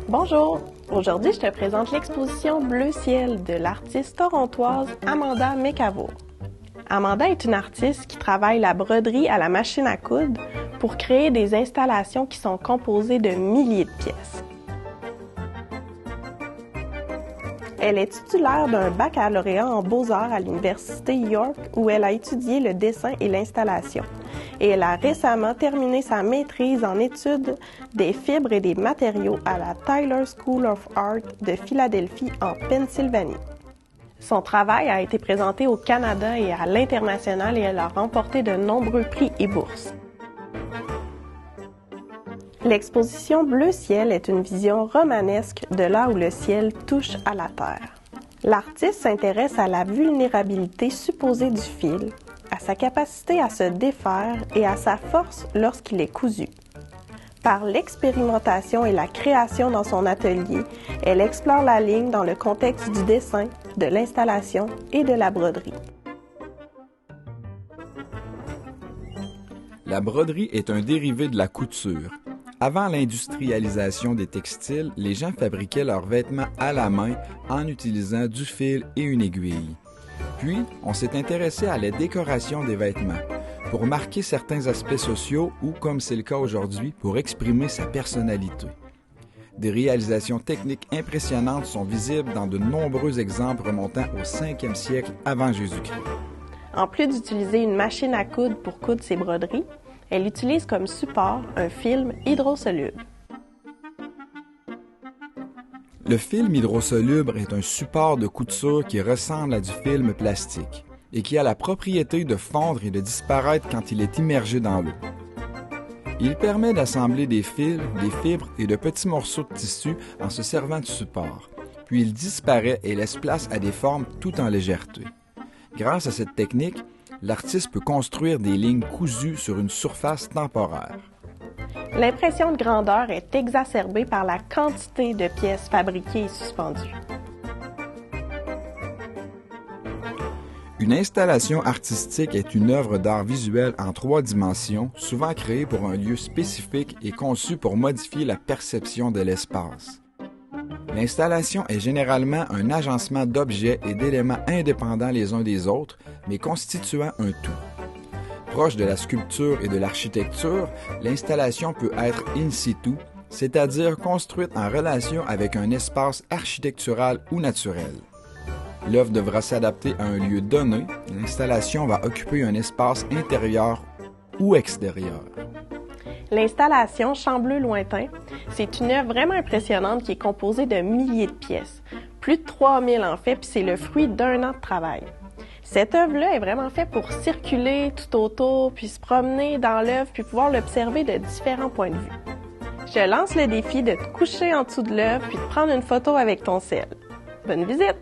Bonjour! Aujourd'hui, je te présente l'exposition Bleu Ciel de l'artiste torontoise Amanda McAvour. Amanda est une artiste qui travaille la broderie à la machine à coudre pour créer des installations qui sont composées de milliers de pièces. Elle est titulaire d'un baccalauréat en beaux-arts à l'Université York où elle a étudié le dessin et l'installation. Et elle a récemment terminé sa maîtrise en études des fibres et des matériaux à la Tyler School of Art de Philadelphie en Pennsylvanie. Son travail a été présenté au Canada et à l'international et elle a remporté de nombreux prix et bourses. L'exposition Bleu Ciel est une vision romanesque de là où le ciel touche à la terre. L'artiste s'intéresse à la vulnérabilité supposée du fil, à sa capacité à se défaire et à sa force lorsqu'il est cousu. Par l'expérimentation et la création dans son atelier, elle explore la ligne dans le contexte du dessin, de l'installation et de la broderie. La broderie est un dérivé de la couture. Avant l'industrialisation des textiles, les gens fabriquaient leurs vêtements à la main en utilisant du fil et une aiguille. Puis, on s'est intéressé à la décoration des vêtements, pour marquer certains aspects sociaux ou, comme c'est le cas aujourd'hui, pour exprimer sa personnalité. Des réalisations techniques impressionnantes sont visibles dans de nombreux exemples remontant au 5e siècle avant Jésus-Christ. En plus d'utiliser une machine à coudre pour coudre ses broderies, elle utilise comme support un film hydrosoluble. Le film hydrosoluble est un support de couture qui ressemble à du film plastique et qui a la propriété de fondre et de disparaître quand il est immergé dans l'eau. Il permet d'assembler des fils, des fibres et de petits morceaux de tissu en se servant du support, puis il disparaît et laisse place à des formes tout en légèreté. Grâce à cette technique, l'artiste peut construire des lignes cousues sur une surface temporaire. L'impression de grandeur est exacerbée par la quantité de pièces fabriquées et suspendues. Une installation artistique est une œuvre d'art visuel en 3 dimensions, souvent créée pour un lieu spécifique et conçue pour modifier la perception de l'espace. L'installation est généralement un agencement d'objets et d'éléments indépendants les uns des autres, mais constituant un tout. Proche de la sculpture et de l'architecture, l'installation peut être in situ, c'est-à-dire construite en relation avec un espace architectural ou naturel. L'œuvre devra s'adapter à un lieu donné, l'installation va occuper un espace intérieur ou extérieur. L'installation Champ bleu lointain, c'est une œuvre vraiment impressionnante qui est composée de milliers de pièces. Plus de 3000 en fait, puis c'est le fruit d'1 an de travail. Cette œuvre-là est vraiment faite pour circuler tout autour, puis se promener dans l'œuvre, puis pouvoir l'observer de différents points de vue. Je lance le défi de te coucher en dessous de l'œuvre, puis de prendre une photo avec ton cell. Bonne visite!